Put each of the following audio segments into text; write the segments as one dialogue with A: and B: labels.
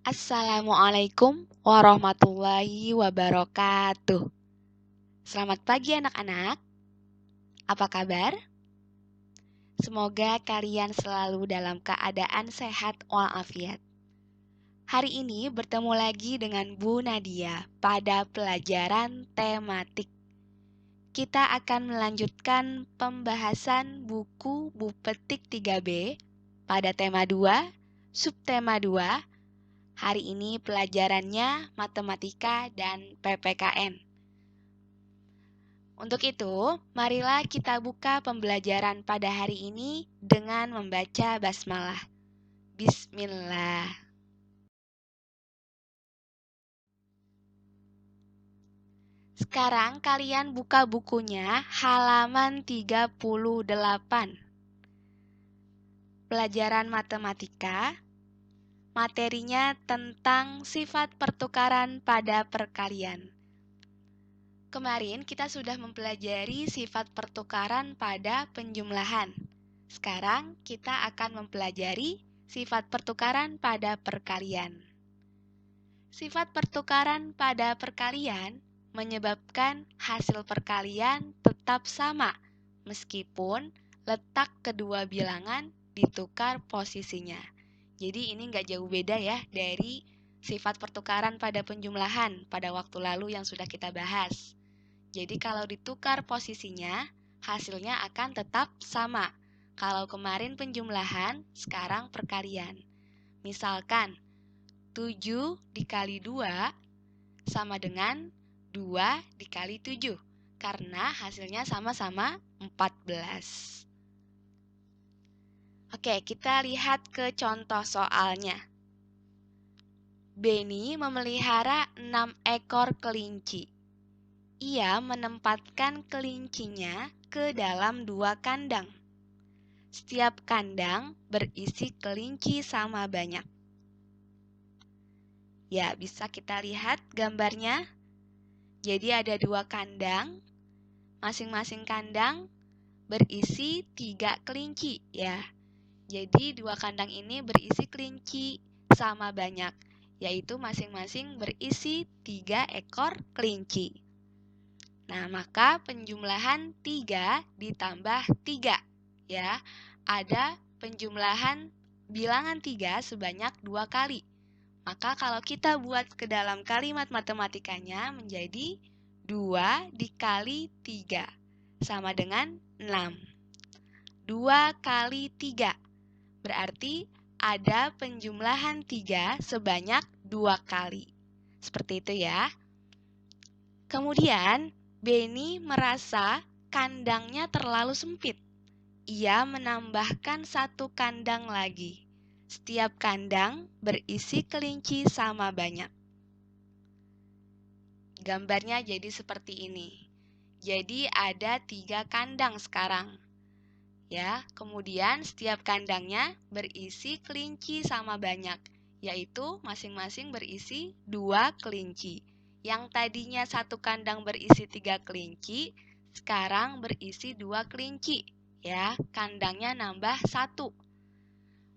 A: Assalamualaikum warahmatullahi wabarakatuh. Selamat pagi anak-anak. Apa kabar? Semoga kalian selalu dalam keadaan sehat walafiat. Hari ini bertemu lagi dengan Bu Nadia pada pelajaran tematik. Kita akan melanjutkan pembahasan buku Bu Petik 3B pada tema 2, subtema 2. Hari ini pelajarannya matematika dan PPKN. Untuk itu, marilah kita buka pembelajaran pada hari ini dengan membaca basmalah. Bismillah. Sekarang kalian buka bukunya halaman 38. Pelajaran matematika. Materinya tentang sifat pertukaran pada perkalian. Kemarin kita sudah mempelajari sifat pertukaran pada penjumlahan. Sekarang kita akan mempelajari sifat pertukaran pada perkalian. Sifat pertukaran pada perkalian menyebabkan hasil perkalian tetap sama meskipun letak kedua bilangan ditukar posisinya. Jadi ini nggak jauh beda ya dari sifat pertukaran pada penjumlahan pada waktu lalu yang sudah kita bahas. Jadi kalau ditukar posisinya, hasilnya akan tetap sama. Kalau kemarin penjumlahan, sekarang perkalian. Misalkan, 7 dikali 2 sama dengan 2 dikali 7. Karena hasilnya sama-sama 14. Oke, kita lihat ke contoh soalnya. Beni memelihara 6 ekor kelinci. Ia menempatkan kelincinya ke dalam 2 kandang. Setiap kandang berisi kelinci sama banyak. Ya, bisa kita lihat gambarnya. Jadi ada 2 kandang. Masing-masing kandang berisi 3 kelinci ya. Jadi 2 kandang ini berisi kelinci sama banyak, yaitu masing-masing berisi 3 ekor kelinci. Nah, maka penjumlahan 3 ditambah 3 ya. Ada penjumlahan bilangan 3 sebanyak 2 kali. Maka kalau kita buat ke dalam kalimat matematikanya menjadi 2 dikali 3 sama dengan 6. 2 kali 3 berarti ada penjumlahan 3 sebanyak 2 kali. Seperti itu ya. Kemudian Beni merasa kandangnya terlalu sempit. Ia menambahkan 1 kandang lagi. Setiap kandang berisi kelinci sama banyak. Gambarnya jadi seperti ini. Jadi ada 3 kandang sekarang. Ya, kemudian setiap kandangnya berisi kelinci sama banyak, yaitu masing-masing berisi 2 kelinci. Yang tadinya 1 kandang berisi 3 kelinci, sekarang berisi 2 kelinci. Ya, kandangnya nambah 1.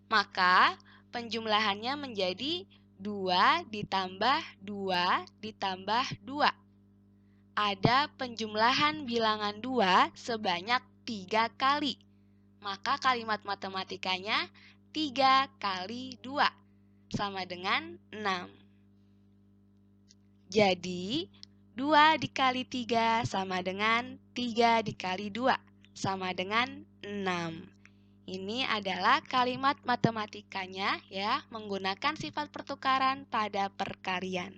A: Maka penjumlahannya menjadi 2 ditambah 2 ditambah 2. Ada penjumlahan bilangan 2 sebanyak 3 kali. Maka kalimat matematikanya 3 kali 2 sama dengan 6. Jadi, 2 dikali 3 sama dengan 3 dikali 2 sama dengan 6. Ini adalah kalimat matematikanya ya, menggunakan sifat pertukaran pada perkalian.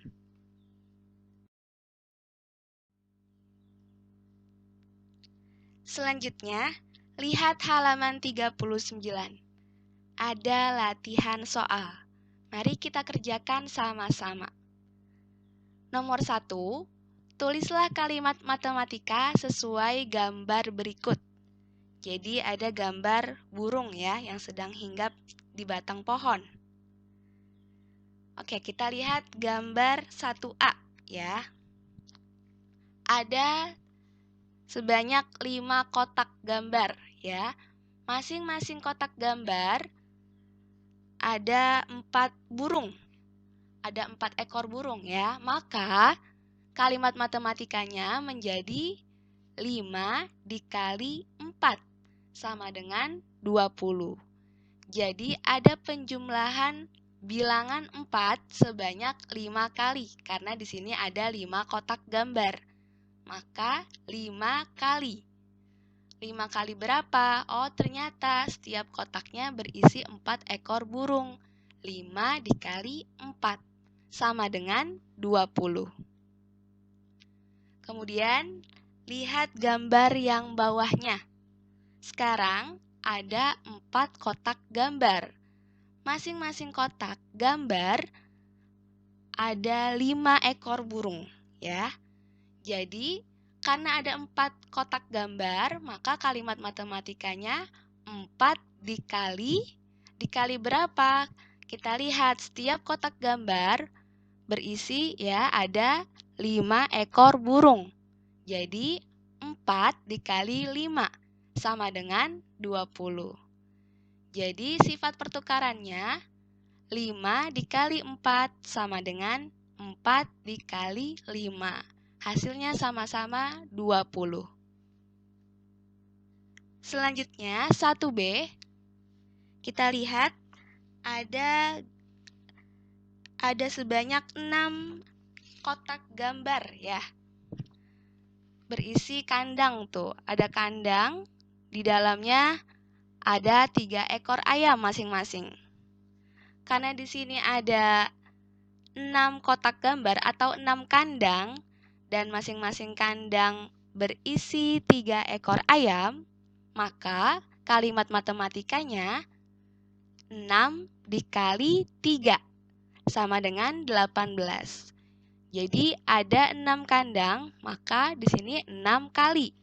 A: Selanjutnya, lihat halaman 39. Ada latihan soal. Mari kita kerjakan sama-sama. Nomor 1, tulislah kalimat matematika sesuai gambar berikut. Jadi ada gambar burung ya yang sedang hinggap di batang pohon. Oke, kita lihat gambar 1A ya. Ada sebanyak 5 kotak gambar ya. Masing-masing kotak gambar ada 4 burung. ada 4 ekor burung ya. Maka kalimat matematikanya menjadi 5 dikali 4 sama dengan 20. Jadi ada penjumlahan bilangan 4 sebanyak 5 kali karena di sini ada 5 kotak gambar. Maka 5 kali. 5 kali berapa? Oh, ternyata setiap kotaknya berisi 4 ekor burung. 5 dikali 4 sama dengan 20. Kemudian, lihat gambar yang bawahnya. Sekarang, ada 4 kotak gambar. Masing-masing kotak gambar ada 5 ekor burung, ya. Jadi, karena ada 4 kotak gambar, maka kalimat matematikanya 4 dikali berapa? Kita lihat setiap kotak gambar berisi ya ada 5 ekor burung. Jadi 4 dikali 5 sama dengan 20. Jadi sifat pertukarannya 5 dikali 4 sama dengan 4 dikali 5. Hasilnya sama-sama 20. Selanjutnya 1B. Kita lihat ada sebanyak 6 kotak gambar ya. Berisi kandang tuh. Ada kandang, di dalamnya ada 3 ekor ayam masing-masing. Karena di sini ada 6 kotak gambar atau 6 kandang dan masing-masing kandang berisi 3 ekor ayam, maka kalimat matematikanya 6 dikali 3 sama dengan 18. Jadi ada 6 kandang, maka di sini 6 kali.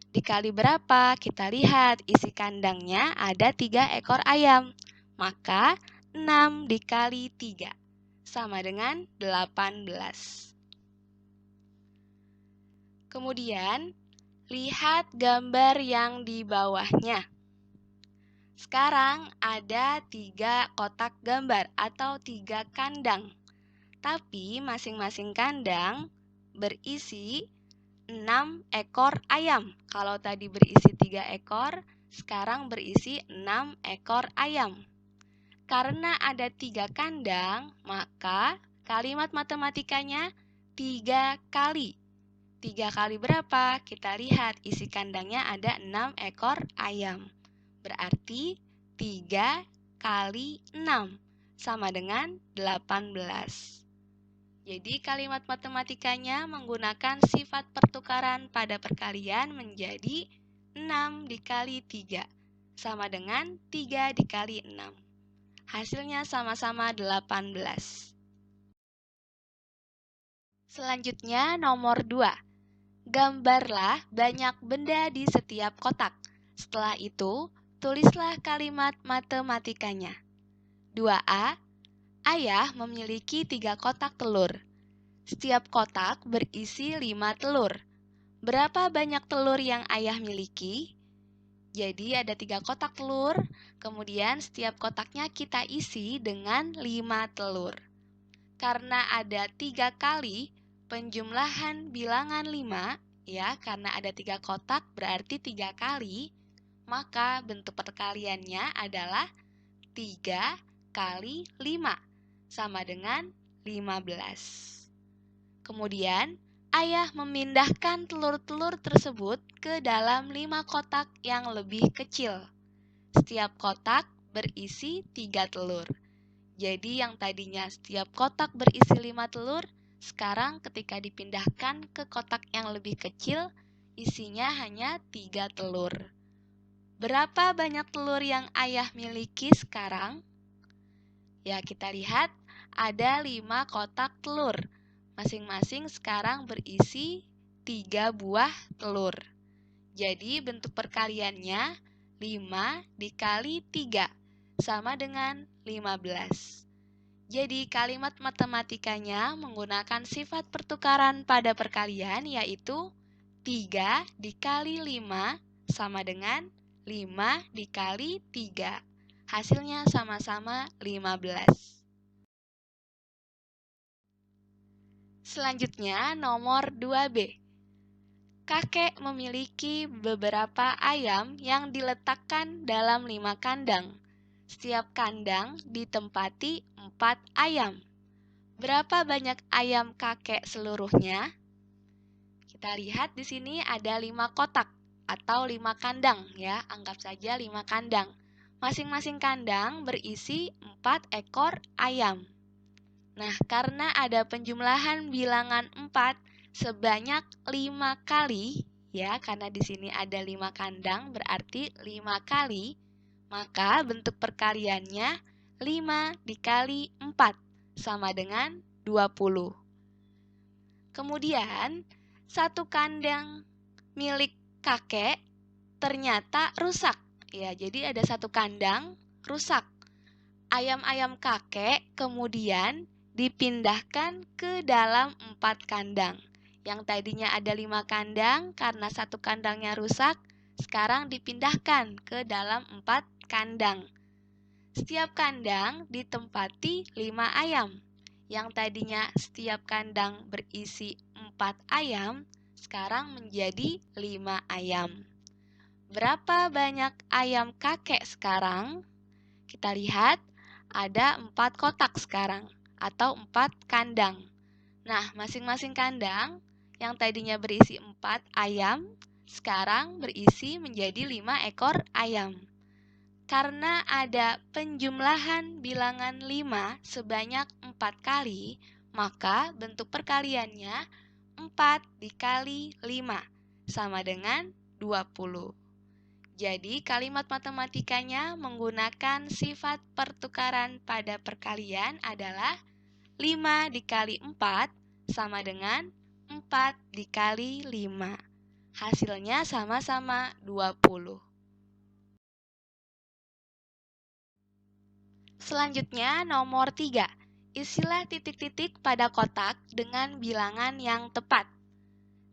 A: Dikali berapa? Kita lihat isi kandangnya ada 3 ekor ayam. Maka 6 dikali 3 sama dengan 18. Kemudian, lihat gambar yang di bawahnya. Sekarang ada 3 kotak gambar atau 3 kandang. Tapi masing-masing kandang berisi 6 ekor ayam. Kalau tadi berisi 3 ekor, sekarang berisi 6 ekor ayam. Karena ada 3 kandang, maka kalimat matematikanya 3 kali. 3 kali berapa? Kita lihat isi kandangnya ada 6 ekor ayam. Berarti 3 kali 6 sama dengan 18. Jadi kalimat matematikanya menggunakan sifat pertukaran pada perkalian menjadi 6 dikali 3 sama dengan 3 dikali 6. Hasilnya sama-sama 18. Selanjutnya nomor 2. Gambarlah banyak benda di setiap kotak. Setelah itu, tulislah kalimat matematikanya. 2A. Ayah memiliki 3 kotak telur. Setiap kotak berisi 5 telur. Berapa banyak telur yang ayah miliki? Jadi ada 3 kotak telur, kemudian setiap kotaknya kita isi dengan 5 telur. Karena ada 3 kali penjumlahan bilangan 5, ya, karena ada 3 kotak berarti 3 kali, maka bentuk perkaliannya adalah 3 kali 5 sama dengan 15. Kemudian, ayah memindahkan telur-telur tersebut ke dalam 5 kotak yang lebih kecil. Setiap kotak berisi 3 telur. Jadi yang tadinya setiap kotak berisi 5 telur, sekarang ketika dipindahkan ke kotak yang lebih kecil, isinya hanya 3 telur. Berapa banyak telur yang ayah miliki sekarang? Ya, kita lihat ada 5 kotak telur. Masing-masing sekarang berisi 3 buah telur. Jadi bentuk perkaliannya 5 dikali 3 sama dengan 15. Jadi kalimat matematikanya menggunakan sifat pertukaran pada perkalian yaitu 3 dikali 5 sama dengan 5 dikali 3. Hasilnya sama-sama 15. Selanjutnya nomor 2B. Kakek memiliki beberapa ayam yang diletakkan dalam 5 kandang. Setiap kandang ditempati 4 ayam. Berapa banyak ayam kakek seluruhnya? Kita lihat di sini ada 5 kotak atau 5 kandang ya, anggap saja 5 kandang. Masing-masing kandang berisi 4 ekor ayam. Nah, karena ada penjumlahan bilangan 4 sebanyak 5 kali, ya, karena di sini ada 5 kandang berarti 5 kali, maka bentuk perkaliannya 5 dikali 4 sama dengan 20. Kemudian, satu kandang milik kakek ternyata rusak. Ya, jadi ada satu kandang rusak. Ayam-ayam kakek kemudian dipindahkan ke dalam 4 kandang. Yang tadinya ada 5 kandang, karena satu kandangnya rusak, sekarang dipindahkan ke dalam 4 kandang. Setiap kandang ditempati 5 ayam. Yang tadinya setiap kandang berisi 4 ayam, sekarang menjadi 5 ayam. Berapa banyak ayam kakek sekarang? Kita lihat ada 4 kotak sekarang atau 4 kandang. Nah, masing-masing kandang yang tadinya berisi 4 ayam, sekarang berisi menjadi 5 ekor ayam. Karena ada penjumlahan bilangan 5 sebanyak 4 kali, maka bentuk perkaliannya 4 dikali 5 sama dengan 20. Jadi, kalimat matematikanya menggunakan sifat pertukaran pada perkalian adalah 5 dikali 4 sama dengan 4 dikali 5. Hasilnya sama-sama 20. Selanjutnya, nomor 3. Isilah titik-titik pada kotak dengan bilangan yang tepat.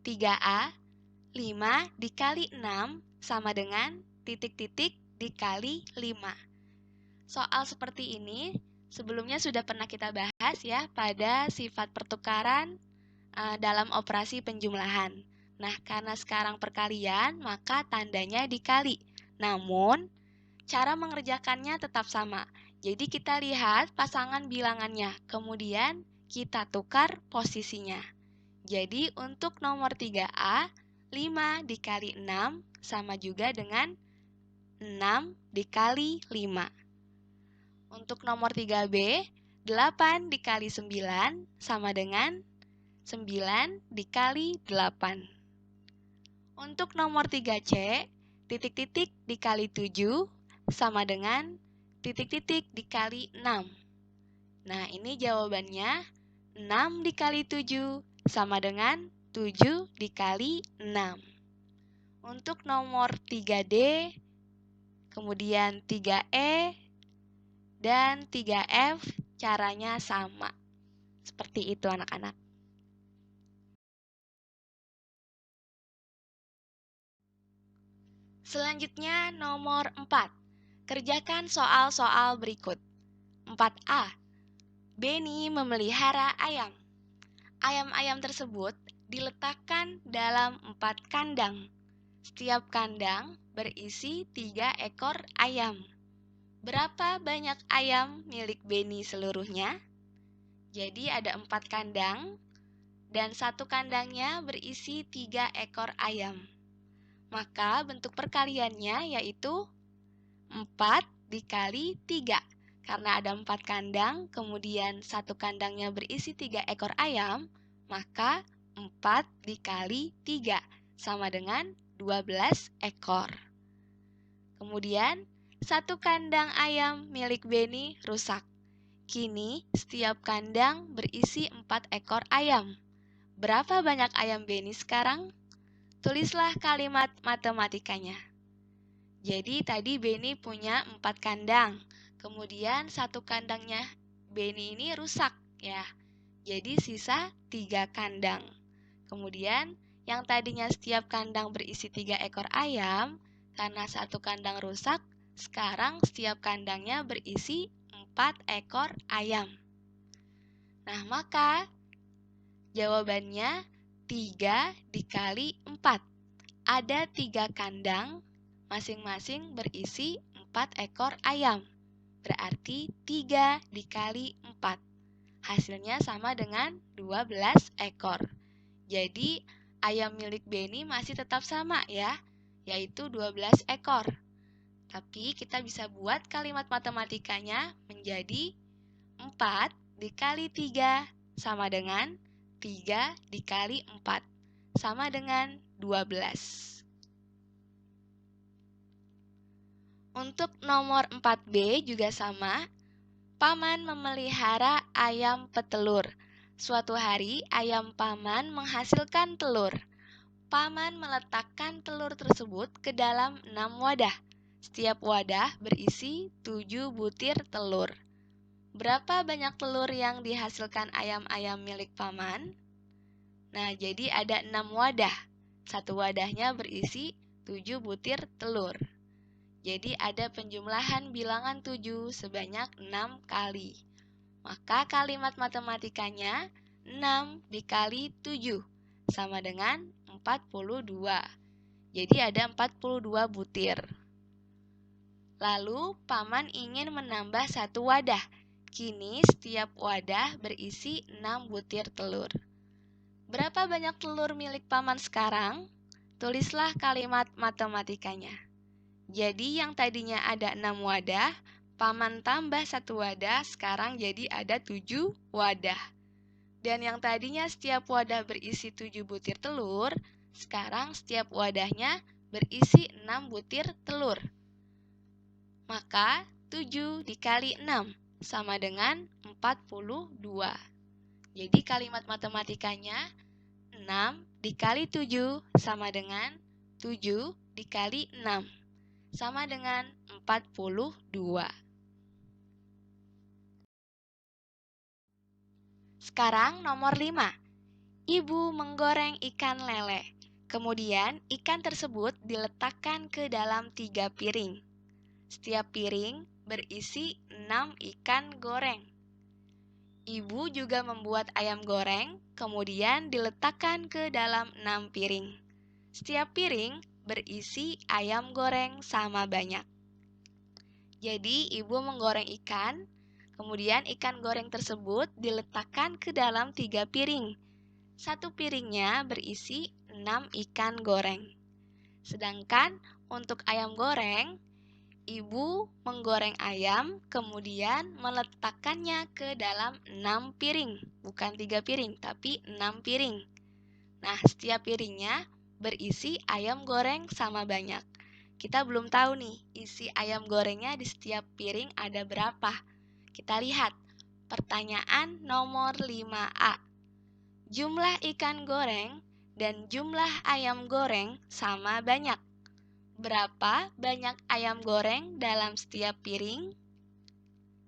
A: 3A, 5 dikali 6 sama dengan titik-titik dikali 5. Soal seperti ini sebelumnya sudah pernah kita bahas ya pada sifat pertukaran dalam operasi penjumlahan. Nah, karena sekarang perkalian, maka tandanya dikali. Namun, cara mengerjakannya tetap sama. Jadi kita lihat pasangan bilangannya, kemudian kita tukar posisinya. Jadi untuk nomor 3A, 5 dikali 6 sama juga dengan 6 dikali 5. Untuk nomor 3B, 8 dikali 9 sama dengan 9 dikali 8. Untuk nomor 3C, titik-titik dikali 7 sama dengan titik-titik dikali 6. Nah, ini jawabannya 6 dikali 7 sama dengan 7 dikali 6. Untuk nomor 3D, kemudian 3E, dan 3F caranya sama. Seperti itu anak-anak. Selanjutnya nomor 4. Kerjakan soal-soal berikut. 4A. Benny memelihara ayam. Ayam-ayam tersebut diletakkan dalam 4 kandang. Setiap kandang berisi 3 ekor ayam. Berapa banyak ayam milik Benny seluruhnya? Jadi ada 4 kandang dan satu kandangnya berisi 3 ekor ayam. Maka bentuk perkaliannya yaitu 4 dikali 3. Karena ada 4 kandang, kemudian satu kandangnya berisi 3 ekor ayam, maka 4 dikali 3 sama dengan 12 ekor. Kemudian, satu kandang ayam milik Benny rusak. Kini, setiap kandang berisi 4 ekor ayam. Berapa banyak ayam Benny sekarang? Tulislah kalimat matematikanya. Jadi, tadi Benny punya 4 kandang. Kemudian, satu kandangnya Benny ini rusak, ya. Jadi, sisa 3 kandang. Kemudian, yang tadinya setiap kandang berisi 3 ekor ayam, karena satu kandang rusak, sekarang setiap kandangnya berisi 4 ekor ayam. Nah, maka Jawabannya 3 dikali 4. Ada 3 kandang, masing-masing berisi 4 ekor ayam. Berarti 3 dikali 4. Hasilnya sama dengan 12 ekor. Jadi, ayam milik Benny masih tetap sama ya, yaitu 12 ekor. Tapi kita bisa buat kalimat matematikanya menjadi 4 dikali 3 sama dengan 3 dikali 4 sama dengan 12. Untuk nomor 4B juga sama. Paman memelihara ayam petelur. Suatu hari ayam paman menghasilkan telur. Paman meletakkan telur tersebut ke dalam 6 wadah. Setiap wadah berisi 7 butir telur. Berapa banyak telur yang dihasilkan ayam-ayam milik paman? Nah, jadi ada 6 wadah. Satu wadahnya berisi 7 butir telur. Jadi ada penjumlahan bilangan 7 sebanyak 6 kali. Maka kalimat matematikanya 6 dikali 7 sama dengan 42. Jadi ada 42 butir. Lalu paman ingin menambah satu wadah. Kini setiap wadah berisi 6 butir telur. Berapa banyak telur milik paman sekarang? Tulislah kalimat matematikanya. Jadi yang tadinya ada 6 wadah, paman tambah satu wadah, sekarang jadi ada 7 wadah. Dan yang tadinya setiap wadah berisi 7 butir telur, sekarang setiap wadahnya berisi 6 butir telur. Maka 7 dikali 6 sama dengan 42. Jadi kalimat matematikanya 6 dikali 7 sama dengan 7 dikali 6. Sama dengan 42. Sekarang nomor 5. Ibu menggoreng ikan lele. Kemudian ikan tersebut diletakkan ke dalam 3 piring. Setiap piring berisi 6 ikan goreng. Ibu juga membuat ayam goreng, kemudian diletakkan ke dalam 6 piring. Setiap piring berisi ayam goreng sama banyak. Jadi, ibu menggoreng ikan, kemudian ikan goreng tersebut diletakkan ke dalam 3 piring. Satu piringnya berisi 6 ikan goreng. Sedangkan untuk ayam goreng, ibu menggoreng ayam, kemudian meletakkannya ke dalam 6 piring. Bukan 3 piring, tapi 6 piring. Nah, setiap piringnya berisi ayam goreng sama banyak. Kita belum tahu nih, isi ayam gorengnya di setiap piring ada berapa. Kita lihat, pertanyaan nomor 5A. Jumlah ikan goreng dan jumlah ayam goreng sama banyak. Berapa banyak ayam goreng dalam setiap piring?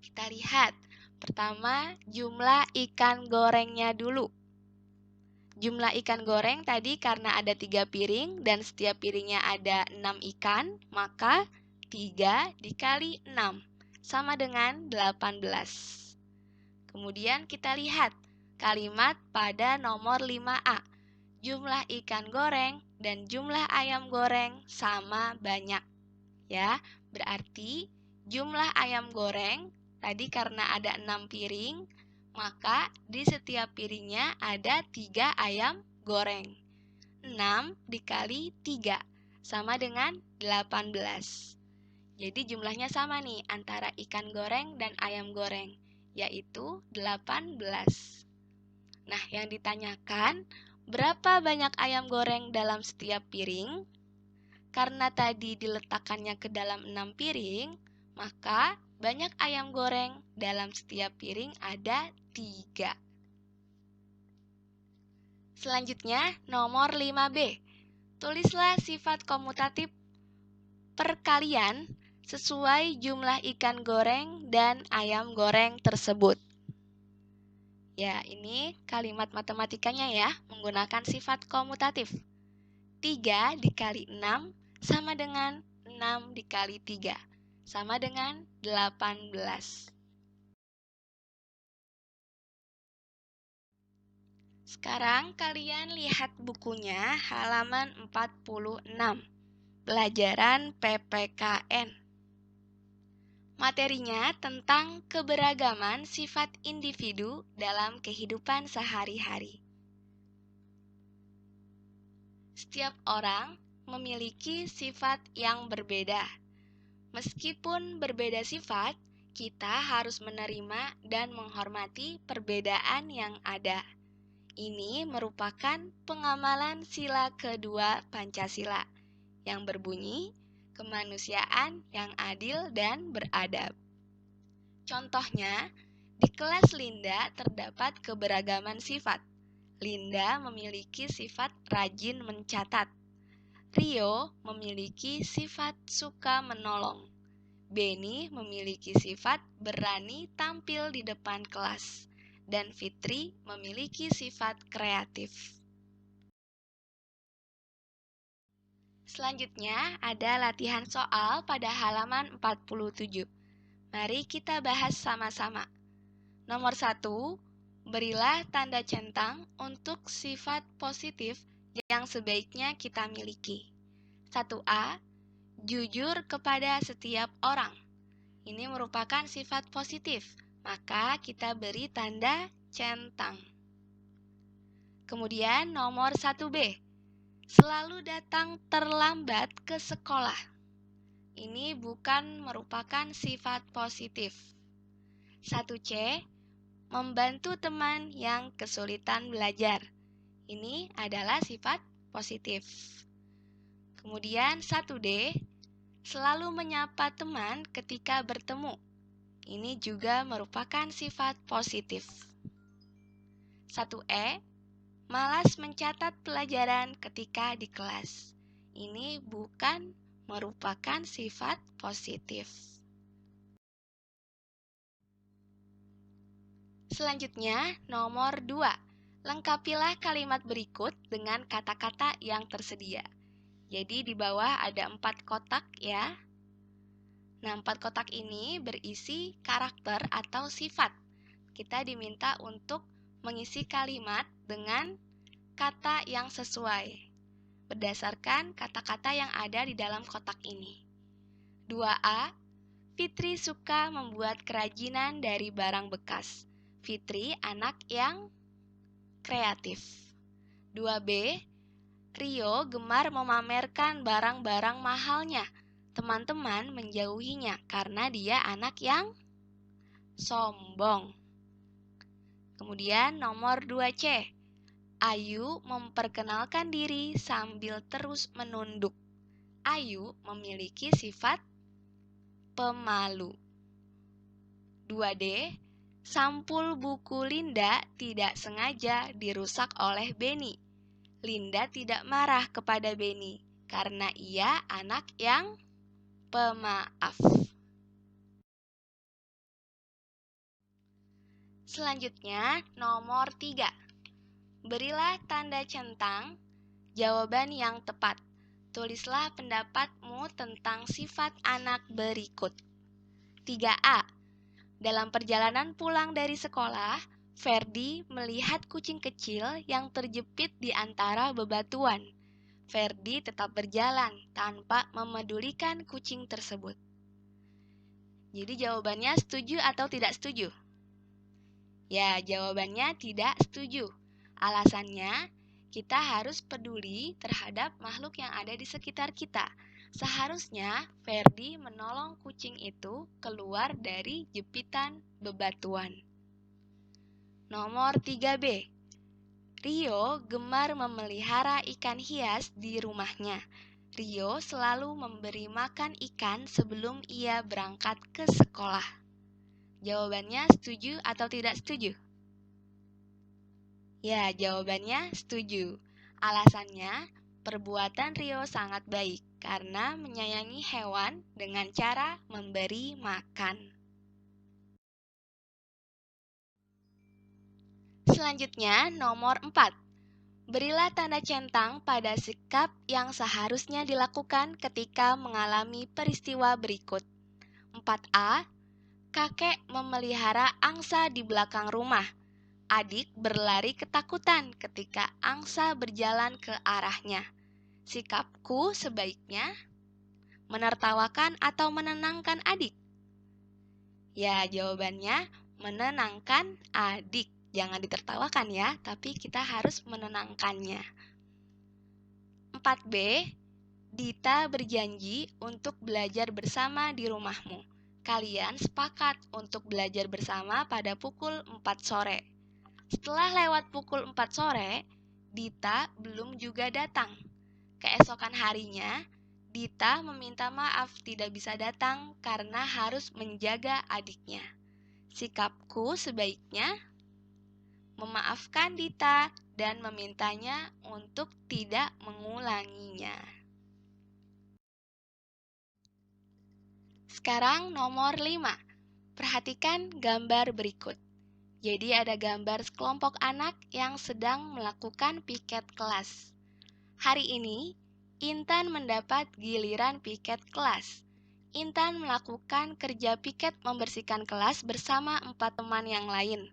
A: Kita lihat, pertama jumlah ikan gorengnya dulu. Jumlah ikan goreng tadi karena ada 3 piring dan setiap piringnya ada 6 ikan, maka 3 dikali 6 sama dengan 18. Kemudian kita lihat kalimat pada nomor 5A. Jumlah ikan goreng dan jumlah ayam goreng sama banyak. Ya, berarti jumlah ayam goreng tadi karena ada 6 piring, maka di setiap piringnya ada 3 ayam goreng. 6 dikali 3 sama dengan 18. Jadi jumlahnya sama nih antara ikan goreng dan ayam goreng, yaitu 18. Nah, yang ditanyakan, berapa banyak ayam goreng dalam setiap piring? Karena tadi diletakkannya ke dalam 6 piring, maka banyak ayam goreng dalam setiap piring ada 3. Selanjutnya, nomor 5B. Tulislah sifat komutatif perkalian sesuai jumlah ikan goreng dan ayam goreng tersebut. Ya, ini kalimat matematikanya ya, menggunakan sifat komutatif. 3 dikali 6 sama dengan 6 dikali 3, sama dengan 18. Sekarang kalian lihat bukunya halaman 46. Pelajaran PPKN. Materinya tentang keberagaman sifat individu dalam kehidupan sehari-hari. Setiap orang memiliki sifat yang berbeda. Meskipun berbeda sifat, kita harus menerima dan menghormati perbedaan yang ada. Ini merupakan pengamalan sila kedua Pancasila yang berbunyi kemanusiaan yang adil dan beradab. Contohnya, di kelas Linda terdapat keberagaman sifat. Linda memiliki sifat rajin mencatat. Rio memiliki sifat suka menolong. Beni memiliki sifat berani tampil di depan kelas. Dan Fitri memiliki sifat kreatif. Selanjutnya ada latihan soal pada halaman 47. Mari kita bahas sama-sama. Nomor 1, berilah tanda centang untuk sifat positif yang sebaiknya kita miliki. 1A, jujur kepada setiap orang. Ini merupakan sifat positif, maka kita beri tanda centang. Kemudian nomor 1B, selalu datang terlambat ke sekolah. Ini bukan merupakan sifat positif. 1C, membantu teman yang kesulitan belajar. Ini adalah sifat positif. Kemudian 1D, selalu menyapa teman ketika bertemu. Ini juga merupakan sifat positif. 1E, malas mencatat pelajaran ketika di kelas. Ini bukan merupakan sifat positif. Selanjutnya, nomor 2. Lengkapilah kalimat berikut dengan kata-kata yang tersedia. Jadi di bawah ada 4 kotak ya. Nah, 4 kotak ini berisi karakter atau sifat. Kita diminta untuk mengisi kalimat dengan kata yang sesuai berdasarkan kata-kata yang ada di dalam kotak ini. 2A, Fitri suka membuat kerajinan dari barang bekas. Fitri anak yang kreatif. 2B, Rio gemar memamerkan barang-barang mahalnya. Teman-teman menjauhinya karena dia anak yang sombong. Kemudian nomor 2C, Ayu memperkenalkan diri sambil terus menunduk. Ayu memiliki sifat pemalu. 2D, sampul buku Linda tidak sengaja dirusak oleh Beni. Linda tidak marah kepada Beni karena ia anak yang pemaaf. Selanjutnya, nomor 3. Berilah tanda centang jawaban yang tepat. Tulislah pendapatmu tentang sifat anak berikut. 3A. Dalam perjalanan pulang dari sekolah, Ferdi melihat kucing kecil yang terjepit di antara bebatuan. Ferdi tetap berjalan tanpa memedulikan kucing tersebut. Jadi jawabannya setuju atau tidak setuju? Ya, jawabannya tidak setuju. Alasannya, kita harus peduli terhadap makhluk yang ada di sekitar kita. Seharusnya Ferdi menolong kucing itu keluar dari jepitan bebatuan. Nomor 3B. Rio gemar memelihara ikan hias di rumahnya. Rio selalu memberi makan ikan sebelum ia berangkat ke sekolah. Jawabannya setuju atau tidak setuju? Ya, jawabannya setuju. Alasannya, perbuatan Rio sangat baik karena menyayangi hewan dengan cara memberi makan. Selanjutnya, nomor 4. Berilah tanda centang pada sikap yang seharusnya dilakukan ketika mengalami peristiwa berikut. 4A. Kakek memelihara angsa di belakang rumah. Adik berlari ketakutan ketika angsa berjalan ke arahnya. Sikapku sebaiknya menertawakan atau menenangkan adik? Ya, jawabannya menenangkan adik. Jangan ditertawakan ya, tapi kita harus menenangkannya. 4B, Dita berjanji untuk belajar bersama di rumahmu. Kalian sepakat untuk belajar bersama pada pukul 4 sore. Setelah lewat pukul 4 sore, Dita belum juga datang. Keesokan harinya, Dita meminta maaf tidak bisa datang karena harus menjaga adiknya. Sikapku sebaiknya memaafkan Dita dan memintanya untuk tidak mengulanginya. Sekarang nomor 5. Perhatikan gambar berikut. Jadi ada gambar sekelompok anak yang sedang melakukan piket kelas. Hari ini, Intan mendapat giliran piket kelas. Intan melakukan kerja piket membersihkan kelas bersama 4 teman yang lain.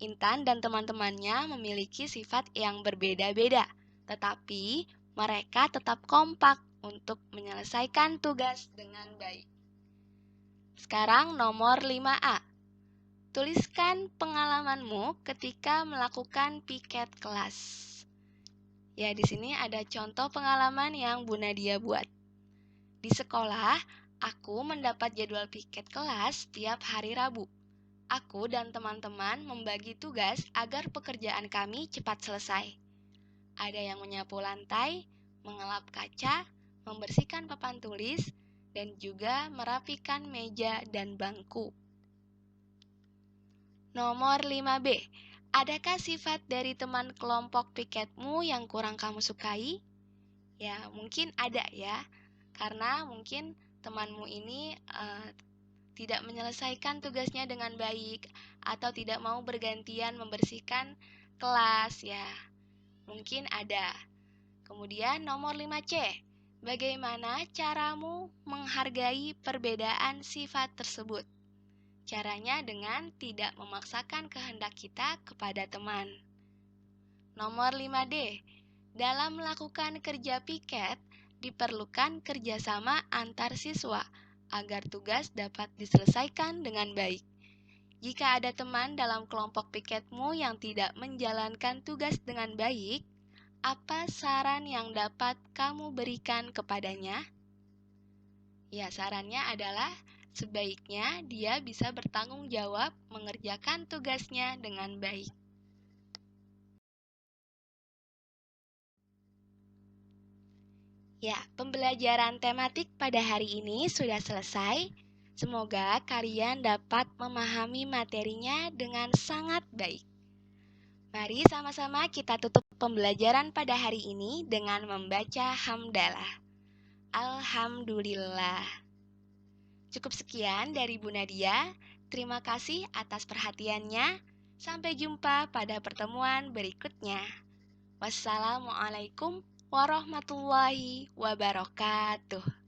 A: Intan dan teman-temannya memiliki sifat yang berbeda-beda, tetapi mereka tetap kompak untuk menyelesaikan tugas dengan baik. Sekarang nomor 5A. Tuliskan pengalamanmu ketika melakukan piket kelas. Ya, di sini ada contoh pengalaman yang Bu Nadia buat. Di sekolah, aku mendapat jadwal piket kelas tiap hari Rabu. Aku dan teman-teman membagi tugas agar pekerjaan kami cepat selesai. Ada yang menyapu lantai, mengelap kaca, membersihkan papan tulis, dan juga merapikan meja dan bangku. Nomor 5B. Adakah sifat dari teman kelompok piketmu yang kurang kamu sukai? Ya, mungkin ada ya. Karena mungkin temanmu ini tidak menyelesaikan tugasnya dengan baik atau tidak mau bergantian membersihkan kelas ya. Mungkin ada. Kemudian nomor 5C. Bagaimana caramu menghargai perbedaan sifat tersebut? Caranya dengan tidak memaksakan kehendak kita kepada teman. Nomor 5D. Dalam melakukan kerja piket, diperlukan kerjasama antar siswa agar tugas dapat diselesaikan dengan baik. Jika ada teman dalam kelompok piketmu yang tidak menjalankan tugas dengan baik, apa saran yang dapat kamu berikan kepadanya? Ya, sarannya adalah sebaiknya dia bisa bertanggung jawab mengerjakan tugasnya dengan baik. Ya, pembelajaran tematik pada hari ini sudah selesai. Semoga kalian dapat memahami materinya dengan sangat baik. Mari sama-sama kita tutup pembelajaran pada hari ini dengan membaca hamdalah. Alhamdulillah. Cukup sekian dari Bu Nadia. Terima kasih atas perhatiannya. Sampai jumpa pada pertemuan berikutnya. Wassalamualaikum warahmatullahi wabarakatuh.